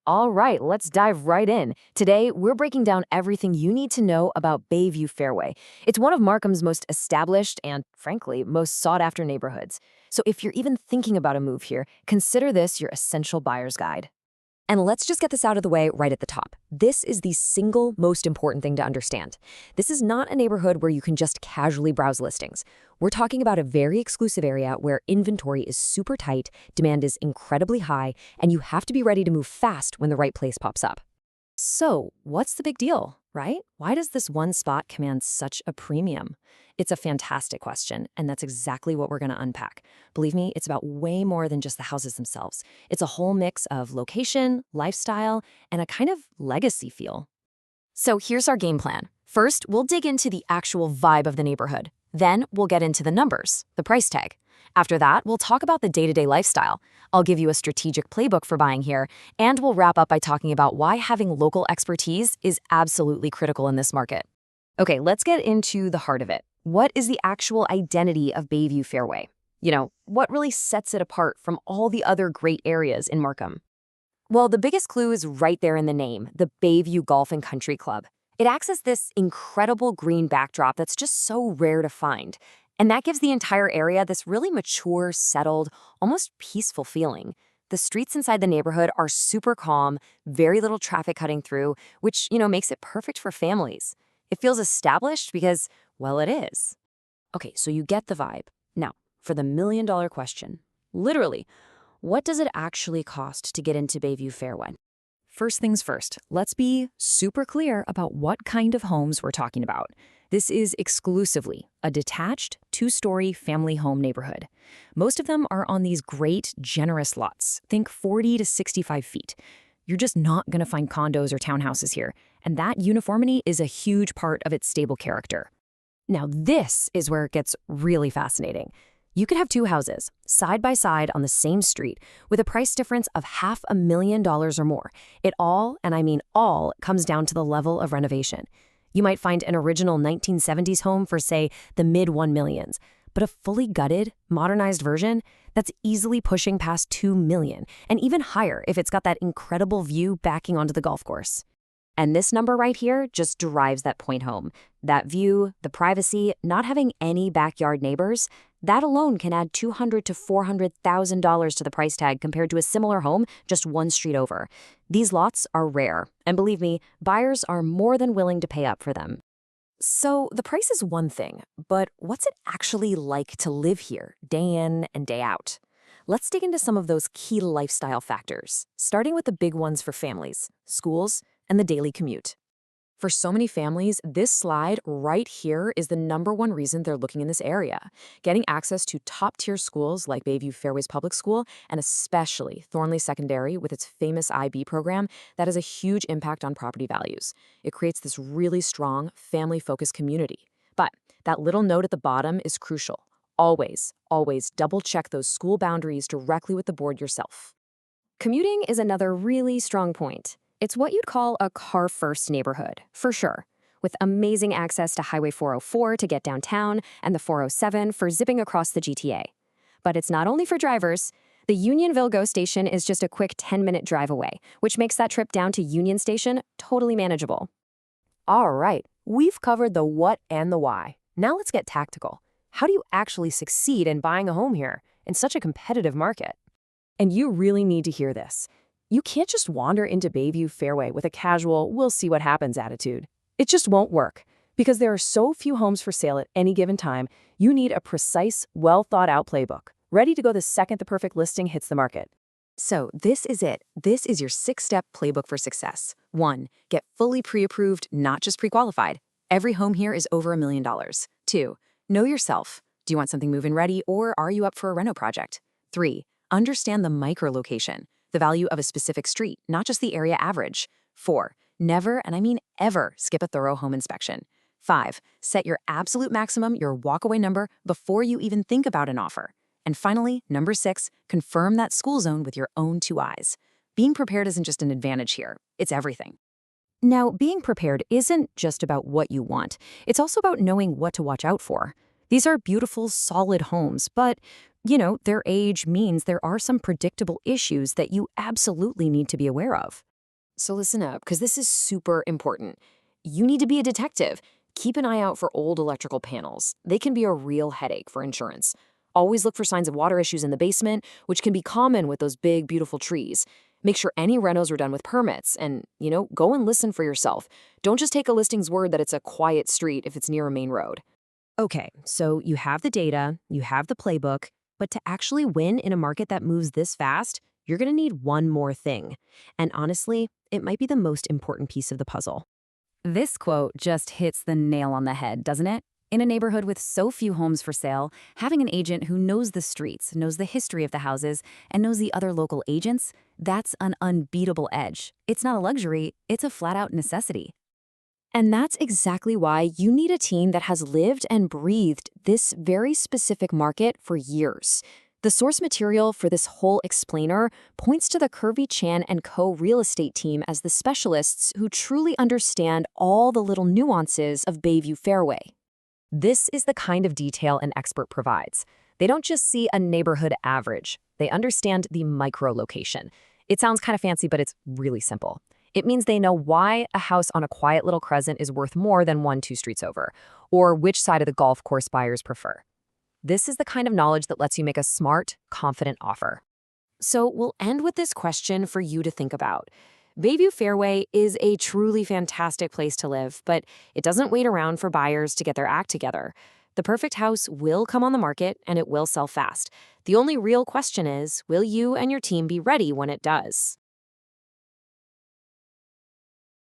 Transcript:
All right, let's dive right in. Today, we're breaking down everything you need to know about Bayview Fairway. It's one of Markham's most established and, frankly, most sought after neighborhoods. So if you're even thinking about a move here, consider this your essential buyer's guide. And let's just get this out of the way right at the top. This is the single most important thing to understand. This is not a neighborhood where you can just casually browse listings. We're talking about a very exclusive area where inventory is super tight, demand is incredibly high, and you have to be ready to move fast when the right place pops up. So, what's the big deal, right? Why does this one spot command such a premium? It's a fantastic question, and that's exactly what we're going to unpack. Believe me, it's about way more than just the houses themselves. It's a whole mix of location, lifestyle, and a kind of legacy feel. So here's our game plan. First, we'll dig into the actual vibe of the neighborhood. Then we'll get into the numbers, the price tag. After that, we'll talk about the day-to-day lifestyle. I'll give you a strategic playbook for buying here, and we'll wrap up by talking about why having local expertise is absolutely critical in this market. Okay, let's get into the heart of it. What is the actual identity of Bayview Fairway? What really sets it apart from all the other great areas in Markham? Well, the biggest clue is right there in the name, the Bayview Golf and Country Club. It acts as this incredible green backdrop that's just so rare to find. And that gives the entire area this really mature, settled, almost peaceful feeling. The streets inside the neighborhood are super calm, very little traffic cutting through, which, makes it perfect for families. It feels established because, well, it is. Okay, so you get the vibe. Now, for the million-dollar question. Literally, what does it actually cost to get into Bayview Fairway? First things first, let's be super clear about what kind of homes we're talking about. This is exclusively a detached, two-story family home neighborhood. Most of them are on these great, generous lots. Think 40 to 65 feet. You're just not going to find condos or townhouses here, and that uniformity is a huge part of its stable character. Now, this is where it gets really fascinating. You could have two houses, side by side on the same street, with a price difference of $500,000 or more. It all, and I mean all, comes down to the level of renovation. You might find an original 1970s home for, say, the mid-1 millions, but a fully gutted, modernized version that's easily pushing past $2 million, and even higher if it's got that incredible view backing onto the golf course. And this number right here just drives that point home. That view, the privacy, not having any backyard neighbors, that alone can add $200,000 to $400,000 to the price tag compared to a similar home just one street over. These lots are rare, and believe me, buyers are more than willing to pay up for them. So the price is one thing, but what's it actually like to live here day in and day out? Let's dig into some of those key lifestyle factors, starting with the big ones for families, schools, and the daily commute. For so many families, this slide right here is the #1 reason they're looking in this area. Getting access to top-tier schools like Bayview Fairways Public School, and especially Thornley Secondary with its famous IB program, that has a huge impact on property values. It creates this really strong, family-focused community. But that little note at the bottom is crucial. Always, always double-check those school boundaries directly with the board yourself. Commuting is another really strong point. It's what you'd call a car-first neighborhood, for sure, with amazing access to Highway 404 to get downtown and the 407 for zipping across the GTA. But it's not only for drivers. The Unionville GO station is just a quick 10-minute drive away, which makes that trip down to Union Station totally manageable. All right, we've covered the what and the why. Now let's get tactical. How do you actually succeed in buying a home here in such a competitive market? And you really need to hear this. You can't just wander into Bayview Fairway with a casual, we'll see what happens attitude. It just won't work. Because there are so few homes for sale at any given time, you need a precise, well-thought-out playbook, ready to go the second the perfect listing hits the market. So this is it. This is your 6-step playbook for success. 1. Get fully pre-approved, not just pre-qualified. Every home here is over $1 million. 2. Know yourself. Do you want something move-in ready, or are you up for a reno project? 3. Understand the micro-location. The value of a specific street, not just the area average. 4. Never, and I mean ever, skip a thorough home inspection. 5. Set your absolute maximum, your walkaway number, before you even think about an offer. And finally, number 6, confirm that school zone with your own 2 eyes. Being prepared isn't just an advantage here, it's everything. Now, being prepared isn't just about what you want. It's also about knowing what to watch out for. These are beautiful, solid homes, but their age means there are some predictable issues that you absolutely need to be aware of. So listen up, because this is super important. You need to be a detective. Keep an eye out for old electrical panels. They can be a real headache for insurance. Always look for signs of water issues in the basement, which can be common with those big, beautiful trees. Make sure any renos are done with permits and, go and listen for yourself. Don't just take a listing's word that it's a quiet street if it's near a main road. Okay, so you have the data, you have the playbook, but to actually win in a market that moves this fast, you're going to need one more thing. And honestly, it might be the most important piece of the puzzle. This quote just hits the nail on the head, doesn't it? In a neighborhood with so few homes for sale, having an agent who knows the streets, knows the history of the houses, and knows the other local agents, that's an unbeatable edge. It's not a luxury, it's a flat-out necessity. And that's exactly why you need a team that has lived and breathed this very specific market for years. The source material for this whole explainer points to the Kirby Chan and Co. real estate team as the specialists who truly understand all the little nuances of Bayview Fairway. This is the kind of detail an expert provides. They don't just see a neighborhood average. They understand the micro-location. It sounds kind of fancy, but it's really simple. It means they know why a house on a quiet little crescent is worth more than one 2 streets over, or which side of the golf course buyers prefer. This is the kind of knowledge that lets you make a smart, confident offer. So we'll end with this question for you to think about. Bayview Fairway is a truly fantastic place to live, but it doesn't wait around for buyers to get their act together. The perfect house will come on the market and it will sell fast. The only real question is, will you and your team be ready when it does?